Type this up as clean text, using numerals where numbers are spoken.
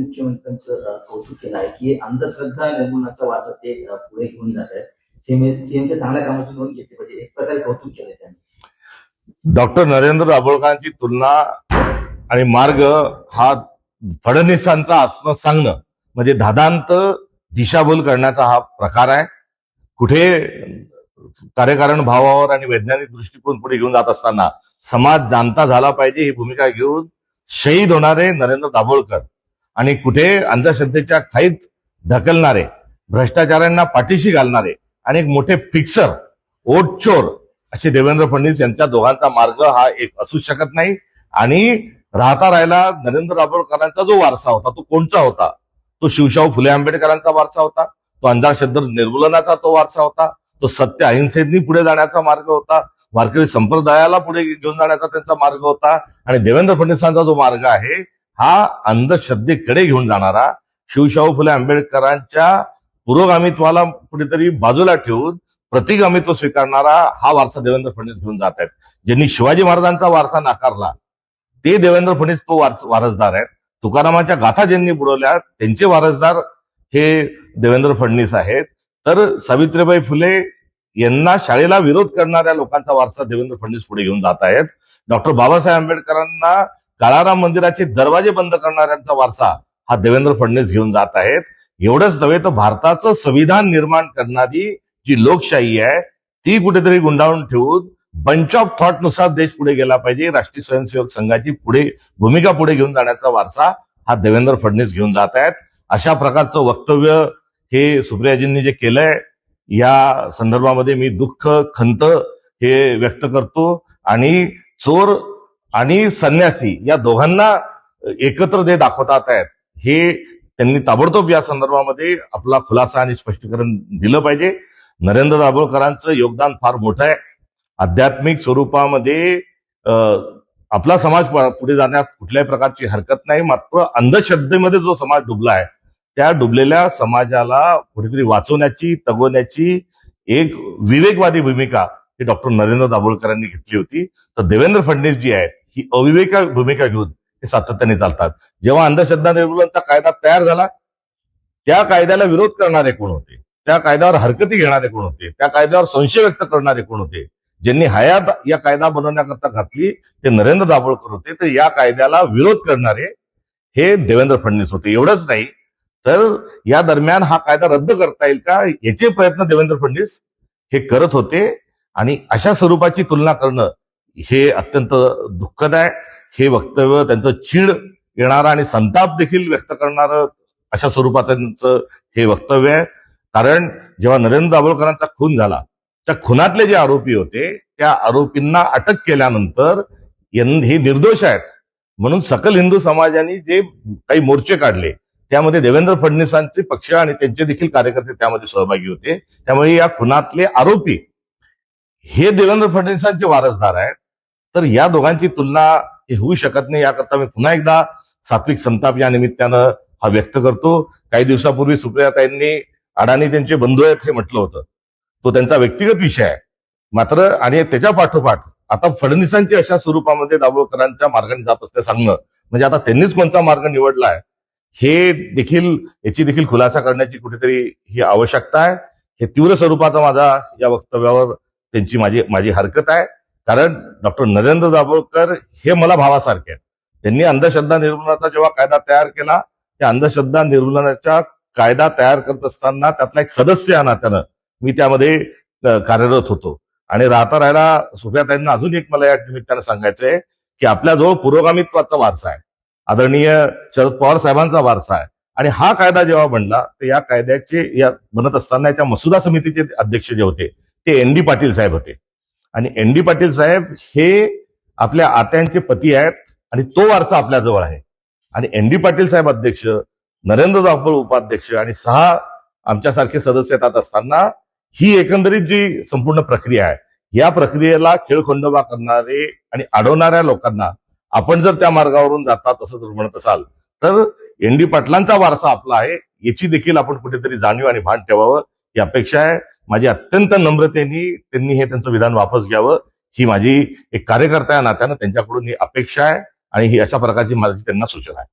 मुख्यमंत्र्यांचं कौतुक केलं आहे की अंधश्रद्धा निर्मूलनाचा वाचा ते पुढे घेऊन जात आहेत. सीएमच्या चांगल्या कामाची नोंद घेतली पाहिजे, एक प्रकारे कौतुक केलंय त्यांनी. डॉक्टर नरेंद्र दाभोळकरांची तुलना आणि मार्ग हा फडणवीसांचा असणं सांगणं म्हणजे धादांत दिशाभूल करण्याचा हा प्रकार आहे. कुठे कार्यकारण भावावर आणि वैज्ञानिक दृष्टिकोन पुढे घेऊन जात असताना समाज जाणता झाला पाहिजे ही भूमिका घेऊन शहीद होणारे नरेंद्र दाभोळकर आणि कुठे अंधश्रद्धेच्या खाईत ढकलणारे, भ्रष्टाचारांना पाठीशी घालणारे आणि एक मोठे फिक्सर, ओटचोर असे देवेंद्र फडणवीस यांच्या दोघांचा मार्ग हा एक असू शकत नाही. आणि राहता राहिला नरेंद्र दाभोळकरांचा जो वारसा होता तो कोणता होता? तो शिवशाहू फुले आंबेडकरांचा वारसा होता, तो अंधश्रद्धा निर्मूलनाचा तो वारसा होता, तो सत्य अहिंसेनी पुढे जाण्याचा मार्ग होता, वारकरी संप्रदायाला पुढे घेऊन जाण्याचा त्यांचा मार्ग होता. आणि देवेंद्र फडणवीसांचा जो मार्ग आहे हा अंधश्रद्धेकडे घेऊन जाणारा, शिवशाहू फुले आंबेडकरांच्या पुरोगामित्वाला कुठेतरी बाजूला ठेवून प्रतिगामित्व स्वीकारणारा हा वारसा देवेंद्र फडणवीस घेऊन जात आहेत. ज्यांनी शिवाजी महाराजांचा वारसा नाकारला ते देवेंद्र फडणवीस तो वारसदार आहेत. तुकारामाच्या गाथा ज्यांनी बुडवल्या त्यांचे वारसदार हे देवेंद्र फडणवीस आहेत. तर सावित्रीबाई फुले यांना शाळेला विरोध करणाऱ्या लोकांचा वारसा देवेंद्र फडणवीस पुढे घेऊन जात आहेत. डॉक्टर बाबासाहेब आंबेडकरांना काळाराम मंदिराचे दरवाजे बंद करणाऱ्यांचा वारसा हा देवेंद्र फडणवीस घेऊन जात आहेत. एवढंच नव्हे तर भारताचं संविधान निर्माण करणारी जी लोकशाही आहे ती कुठेतरी गुंडाळून ठेवून बंच ऑफ थॉट नुसार देश पुढे गेला पाहिजे, राष्ट्रीय स्वयंसेवक संघाची भूमिका पुढे घेऊन जाण्याचा वारसा हा देवेंद्र फडणवीस घेऊन जात आहेत. अशा प्रकारचं वक्तव्य हे सुप्रियाजींनी जे केलंय या संदर्भामध्ये मी दुःख, खंत हे व्यक्त करतो. आणि चोर आणि संन्यासी या दोघांना एकत्र जे दाखवतात आहेत हे त्यांनी ताबडतोब या संदर्भामध्ये आपला खुलासा आणि स्पष्टीकरण दिलं पाहिजे. नरेंद्र दाभोळकरांचं योगदान फार मोठं आहे. आध्यात्मिक स्वरूपामध्ये आपला समाज पुढे जाण्यात कुठल्याही प्रकारची हरकत नाही. मात्र अंधश्रद्धेमध्ये जो समाज डुबला आहे त्या डुबलेल्या समाजाला कुठेतरी वाचवण्याची, तगवण्याची एक विवेकवादी भूमिका ही डॉक्टर नरेंद्र दाभोळकरांनी घेतली होती. तर देवेंद्र फडणवीस जी आहेत ही अविवेका भूमिका घेऊन हे सातत्याने चालतात. जेव्हा अंधश्रद्धा निर्मूलनाचा कायदा तयार झाला त्या कायद्याला विरोध करणारे कोण होते? त्या कायद्यावर हरकती घेणारे कोण होते? त्या कायद्यावर संशय व्यक्त करणारे कोण होते? ज्यांनी हयात या कायदा बनवण्याकरता घातली ते नरेंद्र दाभोळकर होते. तर या कायद्याला विरोध करणारे हे देवेंद्र फडणवीस होते. एवढंच नाही तर या दरम्यान हा कायदा रद्द करता येईल का याचे प्रयत्न देवेंद्र फडणवीस हे करत होते. आणि अशा स्वरूपाची तुलना करणं हे अत्यंत दुःखद आहे. हे वक्तव्य त्यांचं चीड येणारं आणि संताप देखील व्यक्त करणारं अशा स्वरूपाचं हे वक्तव्य आहे. कारण जेव्हा नरेंद्र दाभोळकरांचा खून झाला त्या खुनातले जे आरोपी होते त्या आरोपींना अटक केल्यानंतर हे निर्दोष आहेत म्हणून सकल हिंदू समाजाने जे काही मोर्चे काढले त्यामध्ये देवेंद्र फडणवीसांचे पक्ष आणि त्यांचे देखील कार्यकर्ते त्यामध्ये सहभागी होते. त्यामुळे या खुनातले आरोपी हे देवेंद्र फडणवीसांचे वारसदार आहेत. तर या दोघांची तुलना होऊ शकत नाही. याकरता मी पुन्हा एकदा सात्विक संताप या निमित्तानं हा व्यक्त करतो. काही दिवसापूर्वी सुप्रियाताईंनी अडाणी त्यांचे बंधू आहेत हे म्हटलं होतं. तो त्यांचा व्यक्तिगत विषय आहे. मात्र आणि त्याच्या पाठोपाठ आता फडणवीसांची अशा स्वरूपामध्ये दाभोळकरांच्या मार्गाने जात असते सांगणं म्हणजे आता त्यांनीच कोणता मार्ग निवडलाय हे देखील याची देखील खुलासा करण्याची कुठेतरी ही आवश्यकता आहे. हे तीव्र स्वरूपाचा माझा या वक्तव्यावर त्यांची माझी हरकत आहे. कारण डॉक्टर नरेंद्र दाभोळकर हे मला भावासारखे आहेत. त्यांनी अंधश्रद्धा निर्मूलनाचा जेव्हा कायदा तयार केला त्या अंधश्रद्धा निर्मूलनाच्या कायदा तयार करत असताना त्यातला एक सदस्य या नात्यानं मी त्यामध्ये कार्यरत होतो. आणि राहता राहिला सुप्रियाताईंना अजून एक मला या निमित्तानं सांगायचंय की आपल्याजवळ पुरोगामित्वाचा वारसा आहे, आदरणीय शरद पवार साहेबांचा वारसा आहे. आणि हा कायदा जेव्हा बनला तर या कायद्याचे बनत असताना याच्या मसुदा समितीचे अध्यक्ष जे होते ते एन डी पाटील साहेब होते. आणि एन डी पाटील साहेब हे आपल्या आत्यांचे पती आहेत आणि तो वारसा आपल्याजवळ आहे. आणि एन डी पाटील साहेब अध्यक्ष, नरेंद्र दाभोळ उपाध्यक्ष आणि 6 आमच्यासारखे सदस्य येतात असताना ही एकंदरीत जी संपूर्ण प्रक्रिया आहे या प्रक्रियेला खेळखंडोबा करणारे आणि अडवणाऱ्या लोकांना आपण जर त्या मार्गावरून जातात असं जर म्हणत असाल तर एन डी पाटलांचा वारसा आपला आहे याची देखील आपण कुठेतरी जाणीव आणि भान ठेवावं ही अपेक्षा आहे. माझी अत्यंत नम्रतेने त्यांनी हे त्यांचं विधान वापस घ्यावं ही माझी एक कार्यकर्ता या नात्यानं त्यांच्याकडून ही अपेक्षा आहे आणि ही अशा प्रकारची माझी त्यांना सूचना आहे.